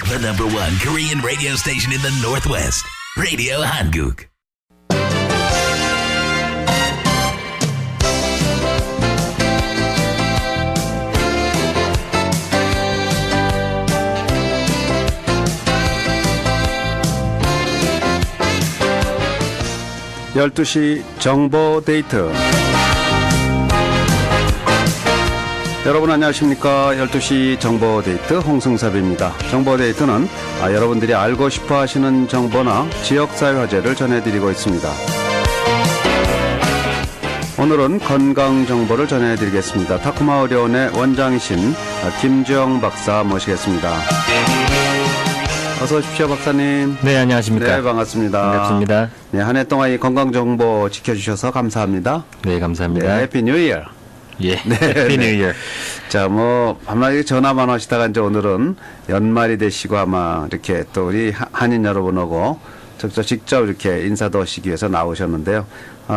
The number one Korean radio station in the Northwest. Radio Hanguk. (12시) 정보 데이트. 여러분 안녕하십니까. 12시 정보 데이트 홍승섭입니다. 정보 데이트는 여러분들이 알고 싶어 하시는 정보나 지역사회 화제를 전해드리고 있습니다. 오늘은 건강 정보를 전해드리겠습니다. 타쿠마 의료원의 원장이신 김주영 박사 모시겠습니다. 어서 오십시오, 박사님. 네, 안녕하십니까. 네, 반갑습니다. 반갑습니다. 네, 한 해 동안 이 건강 정보 지켜주셔서 감사합니다. 네, 감사합니다. 네, 해피 뉴 이어. 예, 네, 해피 뉴 이어. 자, 밤낮에 전화만 하시다가 이제 오늘은 연말이 되시고 아마 이렇게 또 우리 한인 여러분하고 직접 이렇게 인사도 하시기 위해서 나오셨는데요.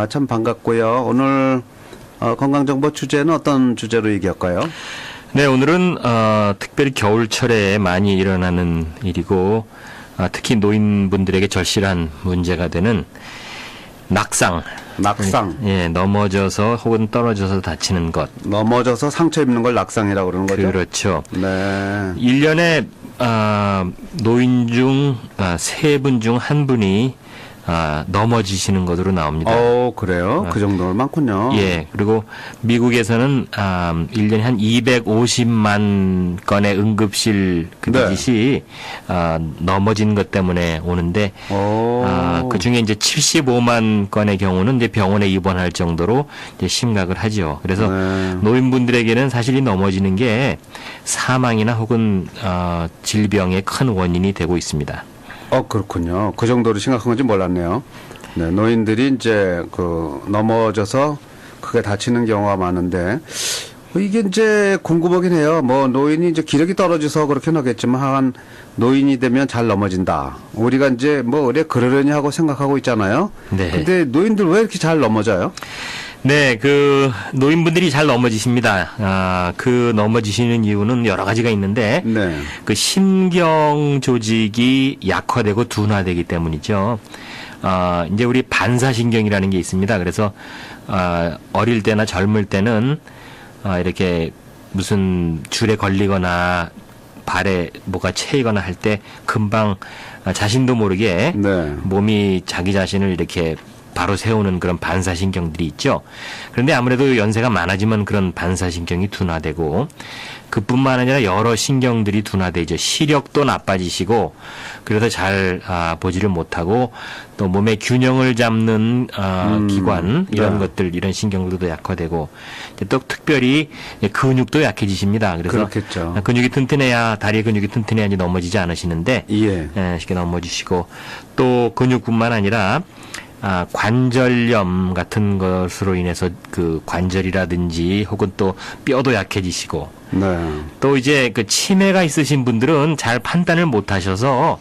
참 반갑고요. 오늘 건강 정보 주제는 어떤 주제로 얘기할까요? 네, 오늘은 특별히 겨울철에 많이 일어나는 일이고 특히 노인분들에게 절실한 문제가 되는 낙상. 예, 넘어져서 혹은 떨어져서 다치는 것. 넘어져서 상처 입는 걸 낙상이라고 그러는 거죠? 그렇죠. 네. 1년에 노인 중 3분 중 1분이 넘어지시는 것으로 나옵니다. 그래요? 그 정도는 많군요. 예. 그리고 미국에서는 1년에 한 250만 건의 응급실 비짓이 넘어진 것 때문에 오는데 그 중에 이제 75만 건의 경우는 이제 병원에 입원할 정도로 이제 심각을 하죠. 그래서 노인분들에게는 사실 이 넘어지는 게 사망이나 혹은 질병의 큰 원인이 되고 있습니다. 그렇군요. 그 정도로 심각한 건지 몰랐네요. 네, 노인들이 이제 넘어져서 크게 다치는 경우가 많은데, 이게 이제 궁금하긴 해요. 노인이 이제 기력이 떨어져서 그렇게는 하겠지만, 한 노인이 되면 잘 넘어진다. 우리가 이제 그래 그러려니 하고 생각하고 있잖아요. 네. 근데 노인들 왜 이렇게 잘 넘어져요? 네, 노인분들이 잘 넘어지십니다. 넘어지시는 이유는 여러 가지가 있는데, 네. 신경 조직이 약화되고 둔화되기 때문이죠. 이제 우리 반사신경이라는 게 있습니다. 그래서, 어릴 때나 젊을 때는, 이렇게 무슨 줄에 걸리거나, 발에 뭐가 채이거나 할 때 금방 자신도 모르게 네. 몸이 자기 자신을 이렇게 바로 세우는 그런 반사신경들이 있죠. 그런데 아무래도 연세가 많아지면 그런 반사신경이 둔화되고 그뿐만 아니라 여러 신경들이 둔화되죠. 시력도 나빠지시고 그래서 잘 보지를 못하고 또 몸의 균형을 잡는 기관 이런 것들 이런 신경들도 약화되고 또 특별히 근육도 약해지십니다. 그래서 그렇겠죠. 근육이 튼튼해야 다리 근육이 튼튼해야지 넘어지지 않으시는데 쉽게 넘어지시고 또 근육뿐만 아니라 관절염 같은 것으로 인해서 그 관절이라든지 혹은 또 뼈도 약해지시고 또 이제 치매가 있으신 분들은 잘 판단을 못 하셔서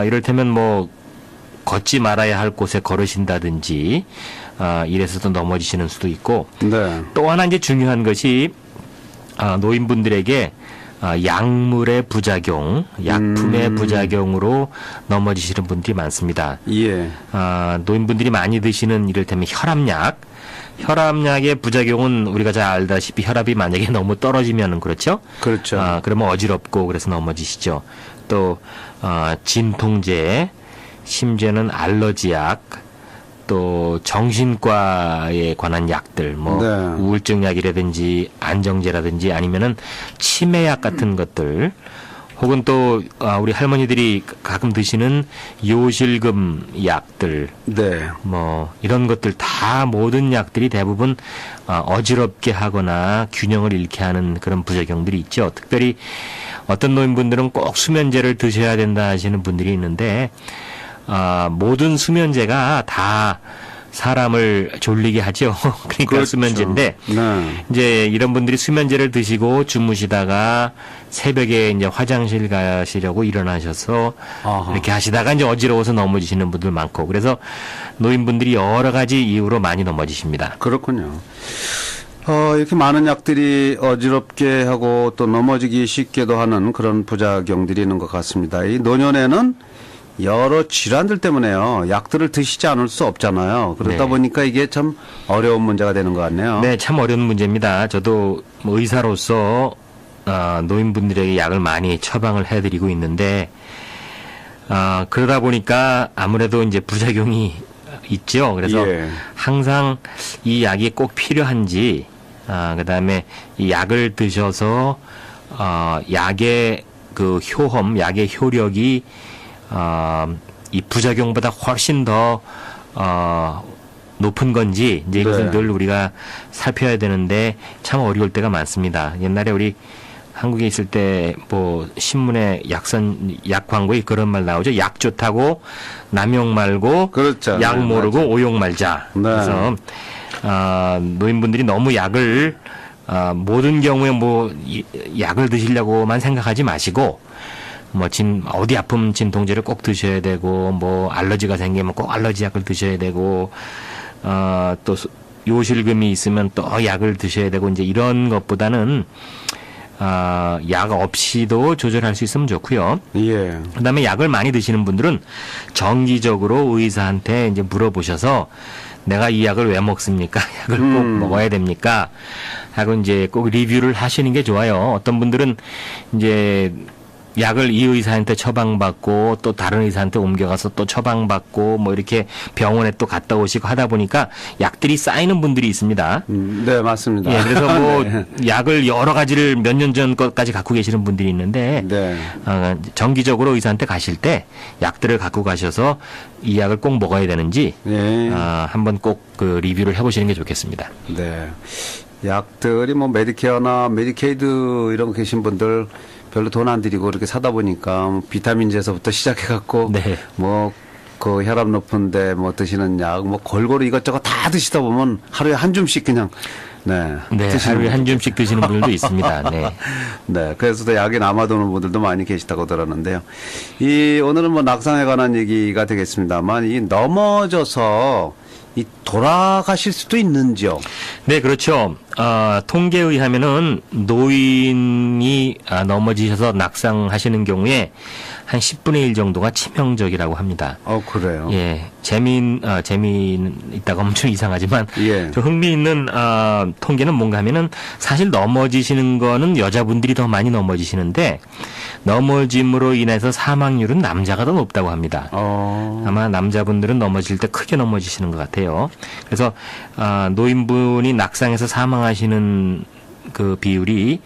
이를테면 걷지 말아야 할 곳에 걸으신다든지 이래서도 넘어지시는 수도 있고 또 하나 이제 중요한 것이 노인분들에게 약물의 부작용, 약품의 부작용으로 넘어지시는 분들이 많습니다. 예. 노인분들이 많이 드시는 이를테면 혈압약의 부작용은 우리가 잘 알다시피 혈압이 만약에 너무 떨어지면은 그렇죠? 그렇죠. 그러면 어지럽고 그래서 넘어지시죠. 또 진통제, 심지어는 알러지약, 또 정신과에 관한 약들, 우울증 약이라든지 안정제라든지 아니면은 치매약 같은 것들, 혹은 또 우리 할머니들이 가끔 드시는 요실금 약들, 이런 것들 다 모든 약들이 대부분 어지럽게 하거나 균형을 잃게 하는 그런 부작용들이 있죠. 특별히 어떤 노인분들은 꼭 수면제를 드셔야 된다 하시는 분들이 있는데. 모든 수면제가 다 사람을 졸리게 하죠. 그러니까 그렇죠. 수면제인데, 이제 이런 분들이 수면제를 드시고 주무시다가 새벽에 이제 화장실 가시려고 일어나셔서 이렇게 하시다가 이제 어지러워서 넘어지시는 분들 많고, 그래서 노인분들이 여러 가지 이유로 많이 넘어지십니다. 그렇군요. 이렇게 많은 약들이 어지럽게 하고 또 넘어지기 쉽게도 하는 그런 부작용들이 있는 것 같습니다. 이 노년에는 여러 질환들 때문에요. 약들을 드시지 않을 수 없잖아요. 그러다 네. 보니까 이게 참 어려운 문제가 되는 것 같네요. 네, 참 어려운 문제입니다. 저도 뭐 의사로서 노인분들에게 약을 많이 처방을 해드리고 있는데 그러다 보니까 아무래도 이제 부작용이 있죠. 그래서 예. 항상 이 약이 꼭 필요한지, 그다음에 이 약을 드셔서 약의 그 효험, 약의 효력이 이 부작용보다 훨씬 더 높은 건지 이제 이것을 네. 늘 우리가 살펴야 되는데 참 어려울 때가 많습니다. 옛날에 우리 한국에 있을 때 뭐 신문에 약 광고에 그런 말 나오죠. 약 좋다고 남용 말고 그렇죠. 약 네, 모르고 맞아요. 오용 말자. 네. 그래서 노인분들이 너무 약을 모든 경우에 뭐 약을 드시려고만 생각하지 마시고 뭐 어디 아프면 진통제를 꼭 드셔야 되고 뭐 알러지가 생기면 꼭 알러지 약을 드셔야 되고 또 요실금이 있으면 또 약을 드셔야 되고 이제 이런 것보다는 약 없이도 조절할 수 있으면 좋고요. 예. 그다음에 약을 많이 드시는 분들은 정기적으로 의사한테 이제 물어보셔서 내가 이 약을 왜 먹습니까? 약을 꼭 먹어야 됩니까? 하고 이제 꼭 리뷰를 하시는 게 좋아요. 어떤 분들은 이제 약을 이 의사한테 처방받고 또 다른 의사한테 옮겨가서 또 처방받고 뭐 이렇게 병원에 또 갔다 오시고 하다 보니까 약들이 쌓이는 분들이 있습니다. 네, 맞습니다. 예, 그래서 뭐 네. 약을 여러 가지를 몇 년 전 것까지 갖고 계시는 분들이 있는데 네. 정기적으로 의사한테 가실 때 약들을 갖고 가셔서 이 약을 꼭 먹어야 되는지 네. 한번 꼭 그 리뷰를 해보시는 게 좋겠습니다. 네. 약들이 뭐 메디케어나 메디케이드 이런 거 계신 분들 별로 돈 안 들이고 이렇게 사다 보니까 뭐 비타민제에서부터 시작해 갖고 네. 뭐 그 혈압 높은데 뭐 드시는 약 뭐 골고루 이것저것 다 드시다 보면 하루에 한 줌씩 그냥 네. 네, 드시는 하루에 한 분들. 줌씩 드시는 분들도 있습니다. 네. 네, 그래서 또 약이 남아도는 분들도 많이 계시다고 들었는데요. 오늘은 뭐 낙상에 관한 얘기가 되겠습니다만, 이 넘어져서 이 돌아가실 수도 있는지요? 네, 그렇죠. 통계에 의하면은 노인이 넘어지셔서 낙상하시는 경우에 한 10분의 1 정도가 치명적이라고 합니다. 그래요? 예, 재미있다고 하면 좀 이상하지만 예. 좀 흥미있는 통계는 뭔가 하면은 사실 넘어지시는 거는 여자분들이 더 많이 넘어지시는데 넘어짐으로 인해서 사망률은 남자가 더 높다고 합니다. 아마 남자분들은 넘어질 때 크게 넘어지시는 것 같아요. 그래서 노인분이 낙상해서 사망하시는 그 비율이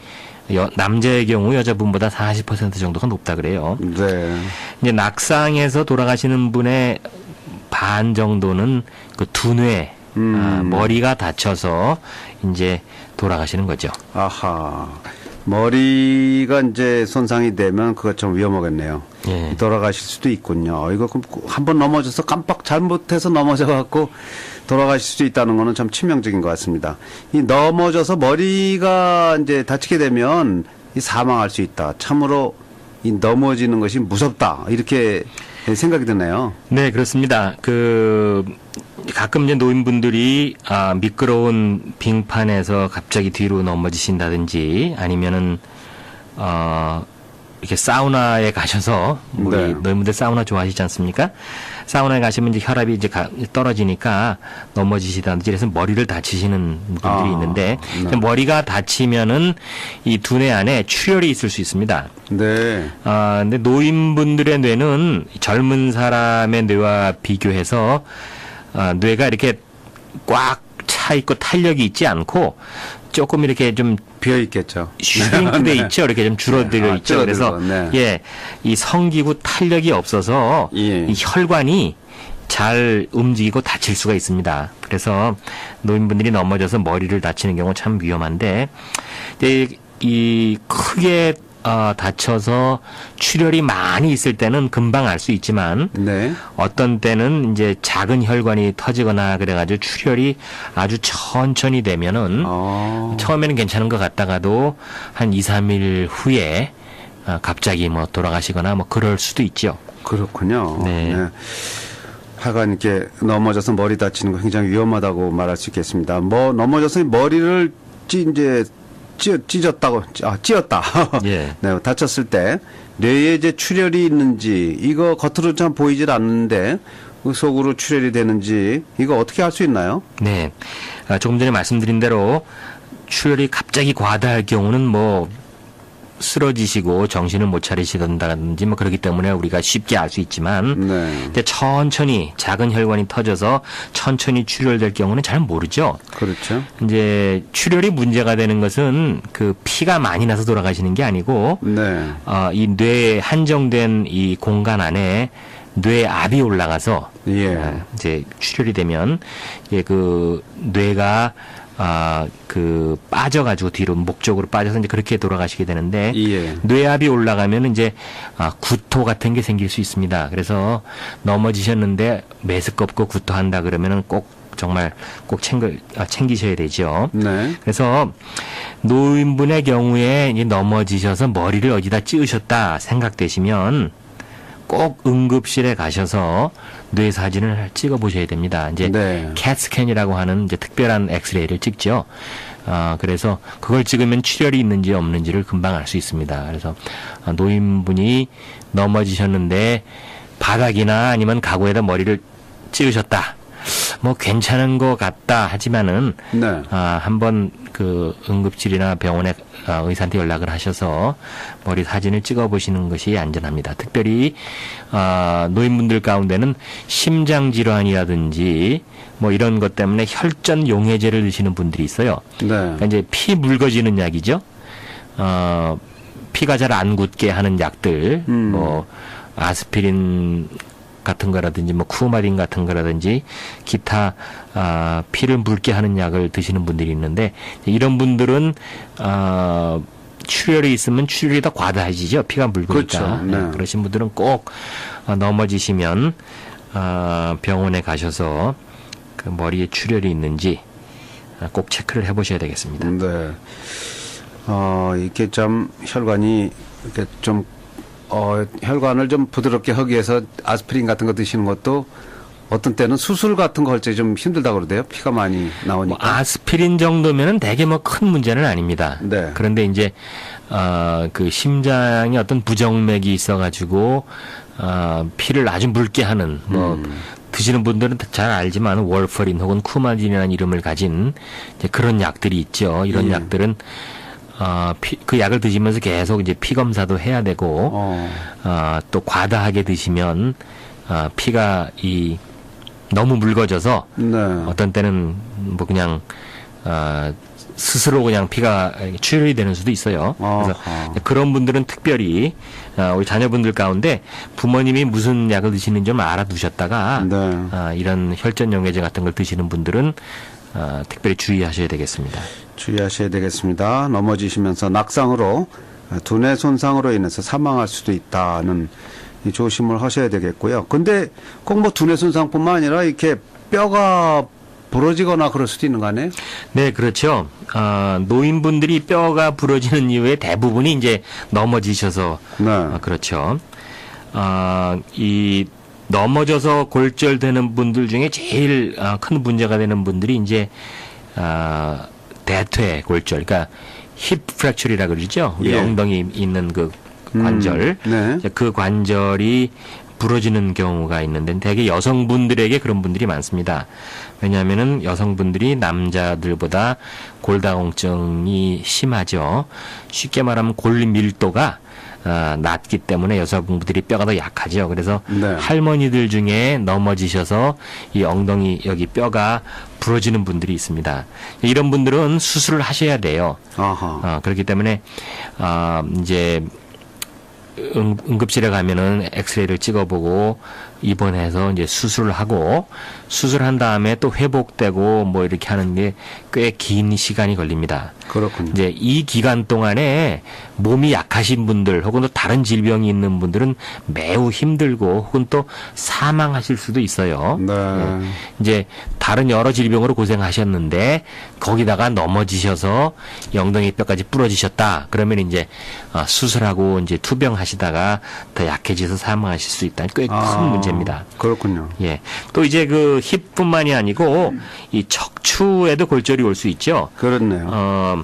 남자의 경우 여자분보다 40% 정도가 높다 그래요. 네. 이제 낙상해서 돌아가시는 분의 반 정도는 그 두뇌, 머리가 다쳐서 이제 돌아가시는 거죠. 아하. 머리가 이제 손상이 되면 그거 좀 위험하겠네요. 예. 돌아가실 수도 있군요. 이거 한번 넘어져서 깜빡 잘못해서 넘어져 갖고 돌아가실 수 있다는 거는 참 치명적인 것 같습니다. 이 넘어져서 머리가 이제 다치게 되면 이 사망할 수 있다. 참으로 이 넘어지는 것이 무섭다. 이렇게 생각이 드네요. 네, 그렇습니다. 가끔 이제 노인분들이 미끄러운 빙판에서 갑자기 뒤로 넘어지신다든지 아니면은 이렇게 사우나에 가셔서 우리 네. 노인분들 사우나 좋아하시지 않습니까? 사우나에 가시면 이제 혈압이 이제 떨어지니까 넘어지시다든지 그래서 머리를 다치시는 분들이 있는데 네. 머리가 다치면은 이 두뇌 안에 출혈이 있을 수 있습니다. 네. 근데 노인분들의 뇌는 젊은 사람의 뇌와 비교해서 뇌가 이렇게 꽉 차 있고 탄력이 있지 않고 조금 이렇게 좀 비어 있겠죠. 슈링크돼 네. 있죠. 이렇게 좀 줄어들어 네. 있죠. 그래서 줄어들고, 네. 예, 이 성기구 탄력이 없어서 예. 이 혈관이 잘 움직이고 다칠 수가 있습니다. 그래서 노인분들이 넘어져서 머리를 다치는 경우 참 위험한데 이제 이 크게 다쳐서 출혈이 많이 있을 때는 금방 알 수 있지만 네. 어떤 때는 이제 작은 혈관이 터지거나 그래가지고 출혈이 아주 천천히 되면은 처음에는 괜찮은 것 같다가도 한 2, 3일 후에 갑자기 뭐 돌아가시거나 뭐 그럴 수도 있죠. 그렇군요. 네. 하여간 이렇게 넘어져서 머리 다치는 거 굉장히 위험하다고 말할 수 있겠습니다. 뭐 넘어져서 머리를 찢었다. 예. 네, 다쳤을 때 뇌에 이제 출혈이 있는지 이거 겉으로 참 보이질 않는데 그 속으로 출혈이 되는지 이거 어떻게 할 수 있나요? 네. 조금 전에 말씀드린 대로 출혈이 갑자기 과다할 경우는 뭐 쓰러지시고 정신을 못 차리시던다든지 뭐 그렇기 때문에 우리가 쉽게 알 수 있지만 네. 근데 천천히 작은 혈관이 터져서 천천히 출혈될 경우는 잘 모르죠. 그렇죠. 이제 출혈이 문제가 되는 것은 그 피가 많이 나서 돌아가시는 게 아니고 네. 이 뇌에 한정된 이 공간 안에 뇌압이 올라가서 예. 이제 출혈이 되면 그 뇌가 그 빠져가지고 뒤로 목 쪽으로 빠져서 이제 그렇게 돌아가시게 되는데 예. 뇌압이 올라가면 이제 구토 같은 게 생길 수 있습니다. 그래서 넘어지셨는데 메스껍고 구토한다 그러면은 꼭 정말 꼭 챙기셔야 되죠. 네. 그래서 노인분의 경우에 이제 넘어지셔서 머리를 어디다 찌으셨다 생각되시면 꼭 응급실에 가셔서 뇌 사진을 찍어 보셔야 됩니다. 이제 네. 캣스캔이라고 하는 이제 특별한 엑스레이를 찍죠. 그래서 그걸 찍으면 출혈이 있는지 없는지를 금방 알 수 있습니다. 그래서 노인분이 넘어지셨는데 바닥이나 아니면 가구에다 머리를 찌으셨다. 뭐 괜찮은 것 같다 하지만은 네. 한번 그 응급실이나 병원에 의사한테 연락을 하셔서 머리 사진을 찍어 보시는 것이 안전합니다. 특별히 노인분들 가운데는 심장 질환이라든지 뭐 이런 것 때문에 혈전 용해제를 드시는 분들이 있어요. 네. 그러니까 이제 피 묽어지는 약이죠. 피가 잘 안 굳게 하는 약들, 뭐 아스피린 같은 거라든지 뭐 쿠마린 같은 거라든지 기타 피를 묽게 하는 약을 드시는 분들이 있는데 이런 분들은 출혈이 있으면 출혈이 더 과다해지죠. 피가 묽으니까. 그렇죠. 네. 그러신 분들은 꼭 넘어지시면 병원에 가셔서 그 머리에 출혈이 있는지 꼭 체크를 해보셔야 되겠습니다. 네. 이렇게 좀 혈관이 이렇게 좀 혈관을 좀 부드럽게 하기 위해서 아스피린 같은 거 드시는 것도 어떤 때는 수술 같은 거 할 때 좀 힘들다고 그러대요. 피가 많이 나오니까. 뭐 아스피린 정도면은 되게 뭐 큰 문제는 아닙니다. 네. 그런데 이제 그 심장에 어떤 부정맥이 있어가지고 피를 아주 묽게 하는 뭐 드시는 분들은 잘 알지만 월퍼린 혹은 쿠마딘이라는 이름을 가진 이제 그런 약들이 있죠. 이런 약들은 그 약을 드시면서 계속 이제 피 검사도 해야 되고, 또 과다하게 드시면, 피가 너무 묽어져서, 네. 어떤 때는 뭐 그냥, 스스로 그냥 피가 출혈이 되는 수도 있어요. 그래서 그런 분들은 특별히, 우리 자녀분들 가운데 부모님이 무슨 약을 드시는지 좀 알아두셨다가, 네. 이런 혈전 용해제 같은 걸 드시는 분들은, 특별히 주의하셔야 되겠습니다. 주의하셔야 되겠습니다. 넘어지시면서 낙상으로 두뇌 손상으로 인해서 사망할 수도 있다는 이 조심을 하셔야 되겠고요. 근데 꼭 뭐 두뇌 손상뿐만 아니라 이렇게 뼈가 부러지거나 그럴 수도 있는 거 아니에요? 네, 그렇죠. 노인분들이 뼈가 부러지는 이유의 대부분이 이제 넘어지셔서 네. 그렇죠. 이 넘어져서 골절되는 분들 중에 제일 큰 문제가 되는 분들이 이제 대퇴 골절, 그러니까 힙 프랙처리라 그러죠. 우리 예. 엉덩이 있는 그 관절, 네. 그 관절이 부러지는 경우가 있는데 대개 여성분들에게 그런 분들이 많습니다. 왜냐하면은 여성분들이 남자들보다 골다공증이 심하죠. 쉽게 말하면 골 밀도가 낮기 때문에 여성분들이 뼈가 더 약하죠. 그래서 네. 할머니들 중에 넘어지셔서 이 엉덩이 여기 뼈가 부러지는 분들이 있습니다. 이런 분들은 수술을 하셔야 돼요. 아하. 그렇기 때문에 이제 응급실에 가면은 엑스레이를 찍어보고 입원해서 이제 수술을 하고 수술한 다음에 또 회복되고 뭐 이렇게 하는 게 꽤 긴 시간이 걸립니다. 그렇군요. 이제 이 기간 동안에 몸이 약하신 분들 혹은 또 다른 질병이 있는 분들은 매우 힘들고 혹은 또 사망하실 수도 있어요. 네. 이제 다른 여러 질병으로 고생하셨는데 거기다가 넘어지셔서 엉덩이 뼈까지 부러지셨다. 그러면 이제 수술하고 이제 투병하시다가 더 약해져서 사망하실 수 있다. 꽤 큰 문제입니다. 그렇군요. 예. 또 이제 그 힙뿐만이 아니고 이 척추에도 골절이 올 수 있죠. 그렇네요.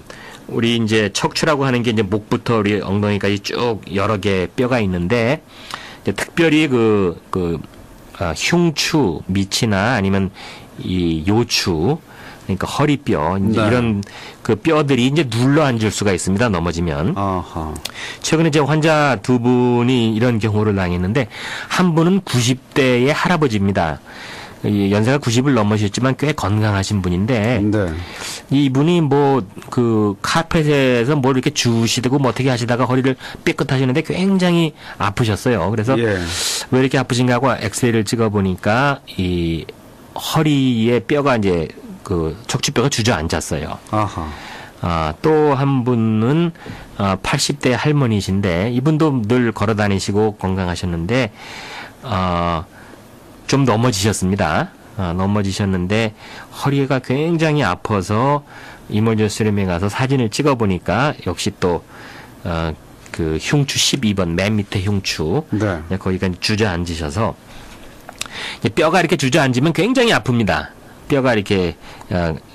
우리 이제 척추라고 하는 게 이제 목부터 우리 엉덩이까지 쭉 여러 개 뼈가 있는데 이제 특별히 흉추 밑이나 아니면 이 요추 그러니까 허리뼈 이제 네. 이런 그 뼈들이 이제 눌러 앉을 수가 있습니다. 넘어지면. 아하. 최근에 이제 환자 두 분이 이런 경우를 당했는데 한 분은 90대의 할아버지입니다. 이 연세가 90을 넘으셨지만 꽤 건강하신 분인데 네. 이분이 뭐 그 카펫에서 뭘 이렇게 주시고 뭐 어떻게 하시다가 허리를 삐끗하시는데 굉장히 아프셨어요. 그래서 예. 왜 이렇게 아프신가 하고 엑스레이를 찍어 보니까 이 허리에 뼈가 이제 그 척추뼈가 주저앉았어요. 아하. 또 한 분은 80대 할머니신데 이분도 늘 걸어 다니시고 건강하셨는데 좀 넘어지셨습니다. 넘어지셨는데 허리가 굉장히 아파서 이머전시룸에 가서 사진을 찍어 보니까 역시 또 그 흉추 12번 맨 밑에 흉추 네. 거기가 주저앉으셔서 뼈가 이렇게 주저앉으면 굉장히 아픕니다. 뼈가 이렇게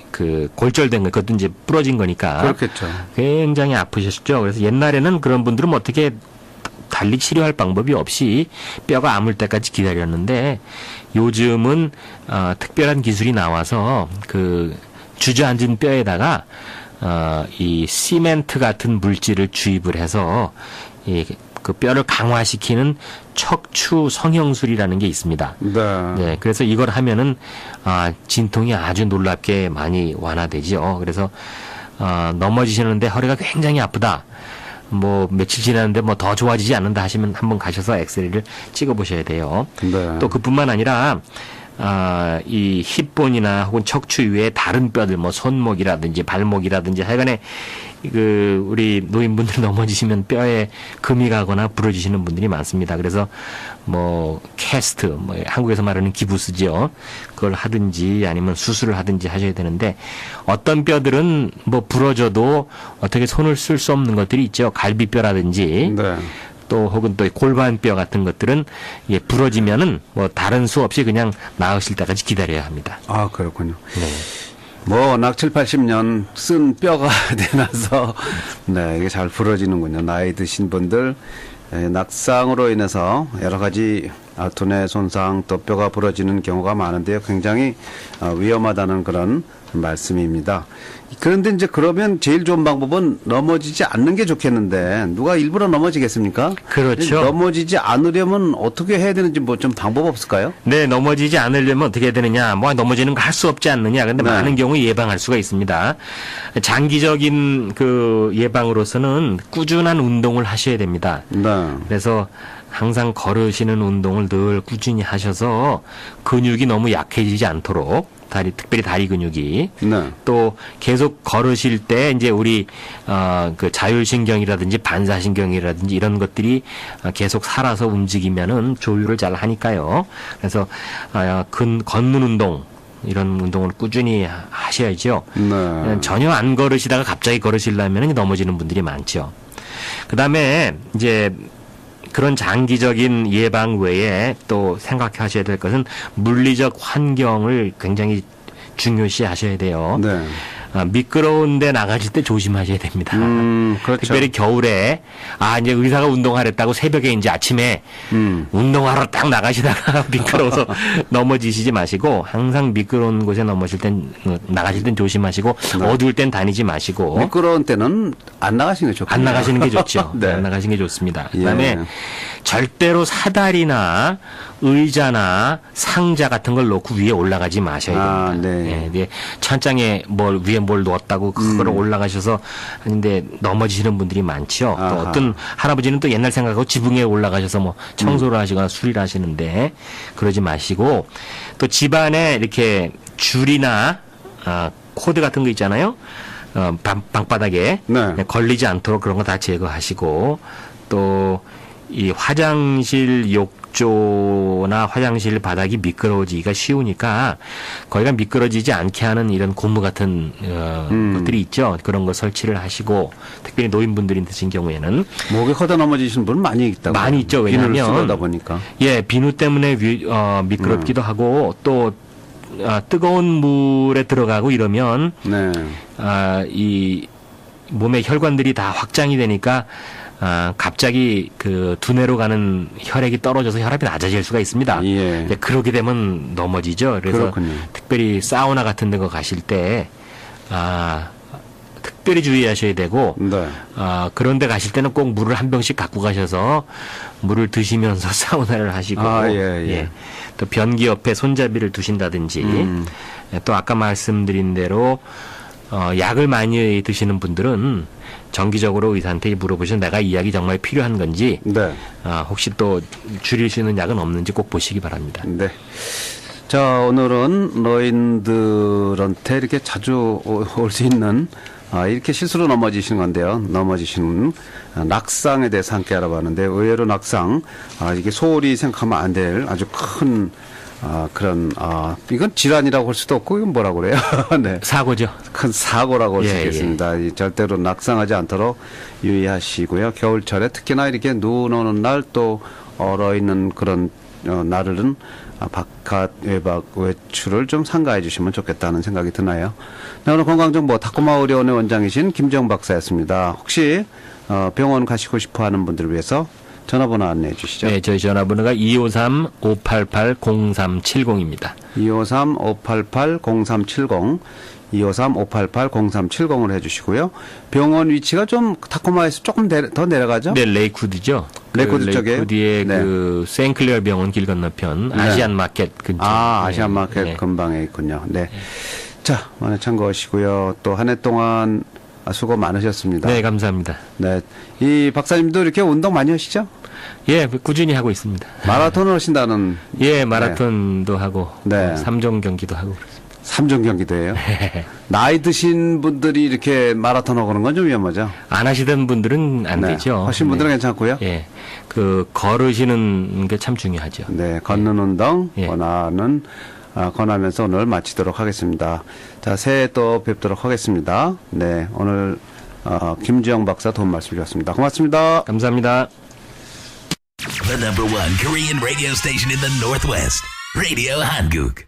그 골절된 거 그것도 이제 부러진 거니까 그렇겠죠. 굉장히 아프셨죠. 그래서 옛날에는 그런 분들은 어떻게 달리 치료할 방법이 없이 뼈가 아물 때까지 기다렸는데 요즘은 특별한 기술이 나와서 그 주저앉은 뼈에다가 이 시멘트 같은 물질을 주입을 해서 그 뼈를 강화시키는 척추 성형술이라는 게 있습니다. 네. 네, 그래서 이걸 하면은 진통이 아주 놀랍게 많이 완화되죠. 그래서 넘어지시는데 허리가 굉장히 아프다. 뭐 며칠 지났는데 뭐 더 좋아지지 않는다 하시면 한번 가셔서 엑스레이를 찍어 보셔야 돼요. 네. 또 그뿐만 아니라 이 힙본이나 혹은 척추 위에 다른 뼈들 뭐 손목이라든지 발목이라든지 하여간에 그 우리 노인분들 넘어지시면 뼈에 금이 가거나 부러지시는 분들이 많습니다. 그래서 뭐 캐스트 뭐 한국에서 말하는 기부스죠. 그걸 하든지 아니면 수술을 하든지 하셔야 되는데 어떤 뼈들은 뭐 부러져도 어떻게 손을 쓸 수 없는 것들이 있죠. 갈비뼈라든지 네. 또 혹은 또 골반뼈 같은 것들은 부러지면은 뭐 다른 수 없이 그냥 나으실 때까지 기다려야 합니다. 아, 그렇군요. 네. 뭐, 워낙 7, 80년 쓴 뼈가 되나서, 네, 이게 잘 부러지는군요. 나이 드신 분들, 낙상으로 인해서 여러 가지 두뇌 손상 또 뼈가 부러지는 경우가 많은데요. 굉장히 위험하다는 그런 말씀입니다. 그런데 이제 그러면 제일 좋은 방법은 넘어지지 않는 게 좋겠는데 누가 일부러 넘어지겠습니까? 그렇죠. 넘어지지 않으려면 어떻게 해야 되는지 뭐 좀 방법 없을까요? 네, 넘어지지 않으려면 어떻게 해야 되느냐? 뭐 넘어지는 거 할 수 없지 않느냐? 근데 네. 많은 경우 예방할 수가 있습니다. 장기적인 그 예방으로서는 꾸준한 운동을 하셔야 됩니다. 네. 그래서 항상 걸으시는 운동을 늘 꾸준히 하셔서 근육이 너무 약해지지 않도록 특별히 다리 근육이 네. 또 계속 걸으실 때 이제 우리 그 자율신경이라든지 반사신경이라든지 이런 것들이 계속 살아서 움직이면은 조율을 잘 하니까요. 그래서 걷는 운동 이런 운동을 꾸준히 하셔야죠. 네. 전혀 안 걸으시다가 갑자기 걸으시려면 넘어지는 분들이 많죠. 그다음에 이제 그런 장기적인 예방 외에 또 생각하셔야 될 것은 물리적 환경을 굉장히 중요시 하셔야 돼요. 네. 미끄러운 데 나가실 때 조심하셔야 됩니다. 그렇죠. 특별히 겨울에 이제 의사가 운동하랬다고 새벽에 이제 아침에 운동하러 딱 나가시다가 미끄러워서 넘어지시지 마시고 항상 미끄러운 곳에 나가실 땐 조심하시고 어두울 땐 다니지 마시고 미끄러운 때는 안 나가시는 게 좋겠네요. 안 나가시는 게 좋죠. 네. 안 나가시는 게 좋습니다. 예. 그다음에 절대로 사다리나 의자나 상자 같은 걸 놓고 위에 올라가지 마셔야 됩니다. 네. 예, 찬장에 위에 뭘 놓았다고 그걸 올라가셔서 하는데 넘어지시는 분들이 많죠. 또 아하. 어떤 할아버지는 또 옛날 생각하고 지붕에 올라가셔서 뭐 청소를 하시거나 수리를 하시는데 그러지 마시고 또 집안에 이렇게 줄이나 코드 같은 거 있잖아요. 방바닥에 네. 걸리지 않도록 그런 거 다 제거하시고 또 이 화장실 욕조나 화장실 바닥이 미끄러워지기가 쉬우니까 거기가 미끄러지지 않게 하는 이런 고무 같은 것들이 있죠. 그런 거 설치를 하시고 특별히 노인분들이 드신 경우에는 목에 커다 넘어지시는 분은 많이 있다고. 많이 있죠. 비누를 왜냐하면 쓰다 보니까. 예, 비누 때문에 미끄럽기도 하고 또 뜨거운 물에 들어가고 이러면 네. 이 몸의 혈관들이 다 확장이 되니까 갑자기 그 두뇌로 가는 혈액이 떨어져서 혈압이 낮아질 수가 있습니다. 예. 이제 그렇게 되면 넘어지죠. 그래서 그렇군요. 특별히 사우나 같은 데 가실 때 특별히 주의하셔야 되고 네. 그런 데 가실 때는 꼭 물을 한 병씩 갖고 가셔서 물을 드시면서 사우나를 하시고 예. 또 변기 옆에 손잡이를 두신다든지 또 아까 말씀드린 대로 약을 많이 드시는 분들은 정기적으로 의사한테 물어보셔서 내가 이 약이 정말 필요한 건지 네. 혹시 또 줄일 수 있는 약은 없는지 꼭 보시기 바랍니다. 네. 자, 오늘은 노인들한테 이렇게 자주 올 수 있는 이렇게 실수로 넘어지시는 건데요. 넘어지시는 낙상에 대해서 함께 알아봤는데 의외로 낙상 이게 소홀히 생각하면 안 될 아주 큰 그런 이건 질환이라고 할 수도 없고 이건 뭐라고 그래요? 네. 사고죠. 큰 사고라고 할 수 예, 있겠습니다. 이 절대로 낙상하지 않도록 유의하시고요. 겨울철에 특히나 이렇게 눈 오는 날 또 얼어 있는 그런 날은 바깥 외출을 좀 삼가해 주시면 좋겠다는 생각이 드나요. 네, 오늘 건강정보 타코마의료원의 원장이신 김정 박사였습니다. 혹시 병원 가시고 싶어 하는 분들을 위해서 전화번호 안내해 주시죠. 네, 저희 전화번호가 253-588-0370입니다. 253-588-0370 253-588-0370을 해주시고요. 병원 위치가 좀 타코마에서 조금 더 내려가죠? 네, 레이쿠드죠. 레이쿠드 쪽에? 레이쿠드의 네. 그 세인클레어 병원 길 건너편 아시안 마켓 근처. 아시안 마켓 네. 근방에 있군요. 네. 자, 많은 참고하시고요. 또 한 해 동안 수고 많으셨습니다. 네, 감사합니다. 네. 이 박사님도 이렇게 운동 많이 하시죠? 예, 꾸준히 하고 있습니다. 마라톤을 하신다는. 예, 마라톤도 하고 네. 3종 경기도 하고 그렇습니다. 3종 경기도 해요. 나이 드신 분들이 이렇게 마라톤 하고 그런 건 좀 위험하죠? 안 하시던 분들은 안 네. 되죠. 하신 분들은 네. 괜찮고요. 예. 그 걸으시는 게 참 중요하죠. 네, 걷는 운동 예. 권하면서 오늘 마치도록 하겠습니다. 자, 새해 또 뵙도록 하겠습니다. 네, 오늘 김주영 박사 도움 말씀 주셨습니다. 고맙습니다. 감사합니다. The #1 Korean radio station in the Northwest. Radio Hanguk.